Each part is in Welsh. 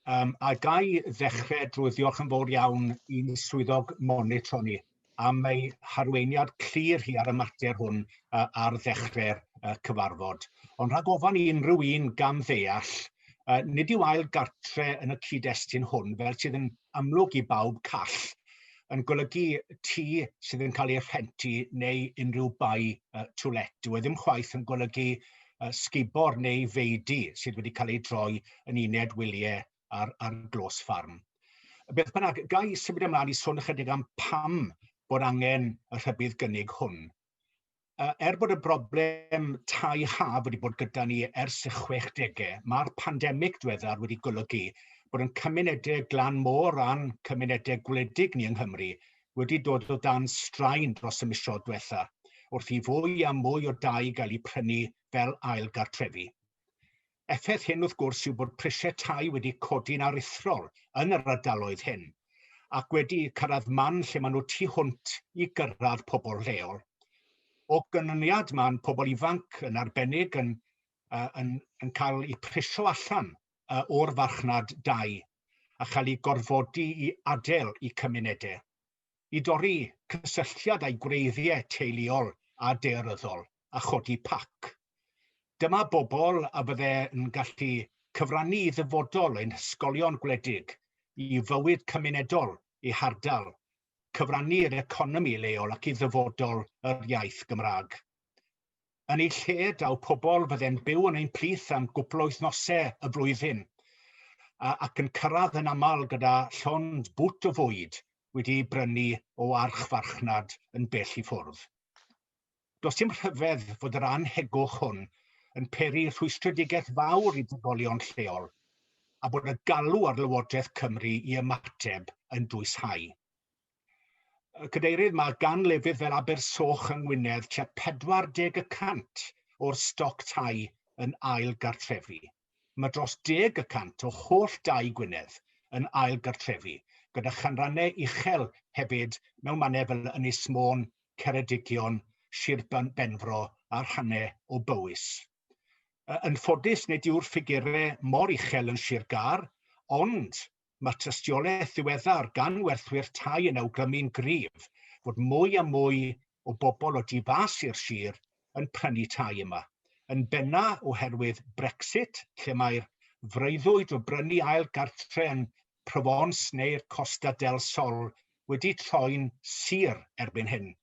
A gai ddechrau drwy ddiolch yn fawr iawn i'n swyddog monitro ni am ei harweiniad clir hi ar y mater hwn ar ddechrau'r cyfarfod. Ond rhag ofan i unrhyw un gam ddeall, nid yw ail gartre yn y cyd-destun hwn fel sydd yn amlwg i bawb call yn golygu tŷ sydd yn cael ei rhenti neu unrhyw bai twlet. Dyw e ddim chwaith yn golygu sgubor neu feidi sydd wedi cael ei droi yn uned wyliau ar glos ffarm. Beth bynnag, gai symud ymlaen i sôn ychydig am pam bod angen y rhybudd gynnig hwn. Bod y broblem tai haf wedi bod gyda ni ers y 60au, mae'r pandemig diweddar wedi golygu bod yn cymunedau glan môr a'n cymunedau gwledig ni yng Nghymru wedi dod o dan straen dros y misoedd diwetha, wrth i fwy a mwy o dai gael ei prynu fel ailgartrefi. Effaith hyn wrth gwrs yw bod prisiau tai wedi codi'n aruthrol yn yr ardaloedd hyn, ac wedi cyrraedd man lle maen nhw tu hwnt i gyrraedd pobl leol. O gynlyniad mae'n pobl ifanc yn arbennig yn cael eu prisio allan o'r farchnad dai a chael ei gorfodi i adael i cymunedau, i dorri cysylltiad â'i gwreiddiau teuluol a daearyddol a chodi pac. Dyma bobl a bydde yn gallu cyfrannu i ddyfodol ein ysgolion gwledig, i fywyd cymunedol, i hardal, cyfrannu'r economi leol ac i ddyfodol yr iaith Gymraeg. Yn ei lle daw pobl fydde'n byw yn ein plith am gwpl o wythnosau y flwyddyn ac yn cyrraedd yn aml gyda llond bwt o fwyd wedi brynu o archfarchnad yn bell i ffwrdd. Does dim rhyfedd fod yr anhegwch hwn yn peri rhwystredigaeth fawr i drigolion lleol, a bod y galw ar Lywodraeth Cymru i ymateb yn dwysau. Cadeirydd, mae gan lefydd fel Abersoch yng Ngwynedd tua 40% o'r stoc tai yn ail-gartrefi. Mae dros 10% o holl dai Gwynedd yn ail-gartrefi, gyda chanrannau uchel hefyd mewn mannau fel Ynys Môn, Ceredigion, Sir Benfro a rhannau o Bowys. Yn ffodus nid yw'r ffigurau mor uchel yn Sir Gar, ond mae tystiolaeth ddiweddar gan werthwyr tai yn awgrymu'n gryf fod mwy a mwy o bobl o tu fas i'r sir yn prynu tai yma. Yn benna oherwydd Brexit, lle mae'r freuddwyd o brynu ail gartre yn Provence neu'r Costa del Sol wedi troi'n sir erbyn hyn.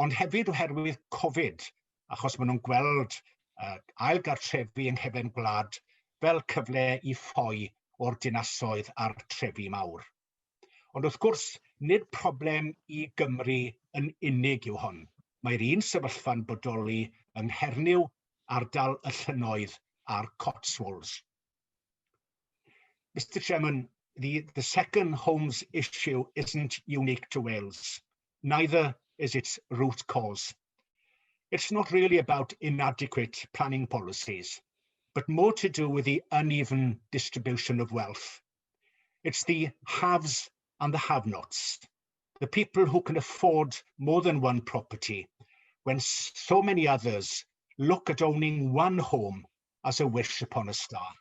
Ond hefyd oherwydd Covid, achos maen nhw'n gweld ail-gartrefi yng nghefn gwlad fel cyfle i ffoi o'r dinasoedd a'r trefi mawr. Ond wrth gwrs, nid problem i Gymru yn unig yw hon. Mae'r un sefyllfa'n bodoli yng Nghernyw, ardal y Llynnoedd a'r Cotswolds. Mr. Chairman, the second homes issue isn't unique to Wales. Neither is its root cause. It's not really about inadequate planning policies, but more to do with the uneven distribution of wealth. It's the haves and the have-nots, the people who can afford more than one property, when so many others look at owning one home as a wish upon a star.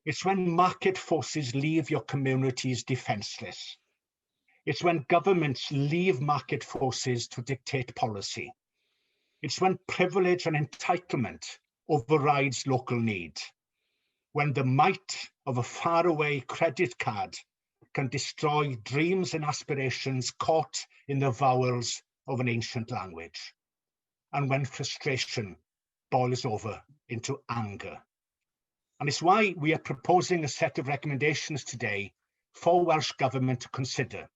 It's when market forces leave your communities defenseless. It's when governments leave market forces to dictate policy. It's when privilege and entitlement overrides local need. When the might of a faraway credit card can destroy dreams and aspirations caught in the vowels of an ancient language. And when frustration boils over into anger. And it's why we are proposing a set of recommendations today for Welsh Government to consider,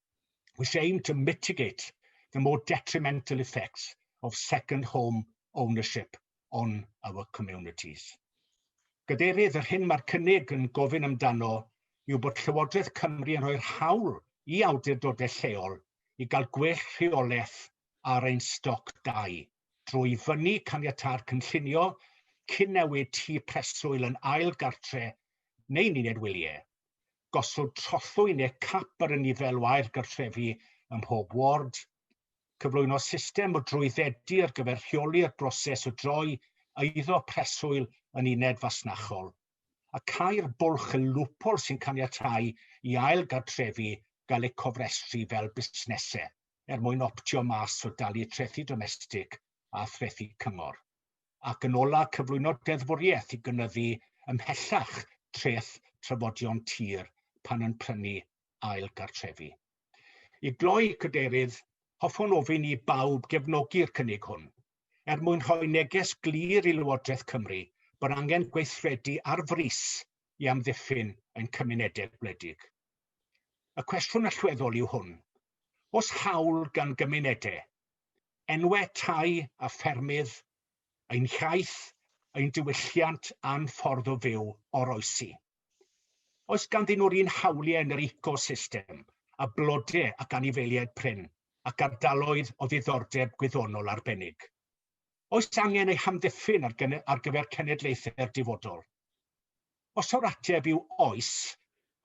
which aim to mitigate the more detrimental effects of second home ownership on our communities. Gadeirydd, yr hyn mae'r cynnig yn gofyn amdano yw bod Llywodraeth Cymru yn rhoi'r hawl i awdurdodau lleol i gael gwell rheolaeth ar ein stoc dai, drwy fyny caniatâd cynllunio, cyn newid tŷ preswyl yn ail gartre neu'n uned wyliau, gosod trothwy neu cap ar y nifel o ail gartrefi ym mhob ward, cyflwyno system o drwyddedu ar gyfer rheoli'r broses o droi eiddo preswyl yn uned fasnachol, a cael bwlch y lwpol sy'n caniatáu i ailgartrefi gael eu cofrestru fel busnesau, mwyn optio mas o dalu trethu domestig a threthu cyngor. Ac yn ola cyflwyno deddfwriaeth i gynyddu ymhellach treth trafodion tir pan yn prynu ailgartrefi. I gloi, Cadeirydd, hoffwn ofyn i bawb gefnogi'r cynnig hwn, mwyn rhoi neges glir i Lywodraeth Cymru bod angen gweithredu ar frys i amddiffyn ein cymunedau gwledig. Y cwestiwn allweddol yw hwn: oes hawl gan gymunedau, enwau tai a ffermydd, ein hiaith, ein diwylliant a'n ffordd o fyw oroesi? Oes ganddyn nhw'r un hawliau yn yr ecosystem, a blodau ac anifeiliaid prin, ac ardaloedd o ddiddordeb gwyddonol arbennig? Oes angen eu hamddiffyn ar gyfer cenedlaethau'r dyfodol? Os o'r ateb yw oes,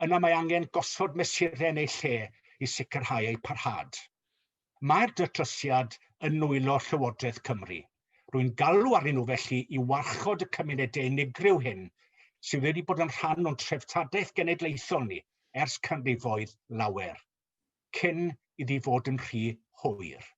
yna mae angen gosod mesurau neu lle i sicrhau eu parhad. Mae'r datrysiad yn nwylo Llywodraeth Cymru. Rwy'n galw arnyn nhw felly i warchod y cymunedau unigryw hyn sydd wedi bod yn rhan o'n treftadaeth genedlaethol ni ers canrifoedd lawer, cyn iddi fod yn rhy hwyr.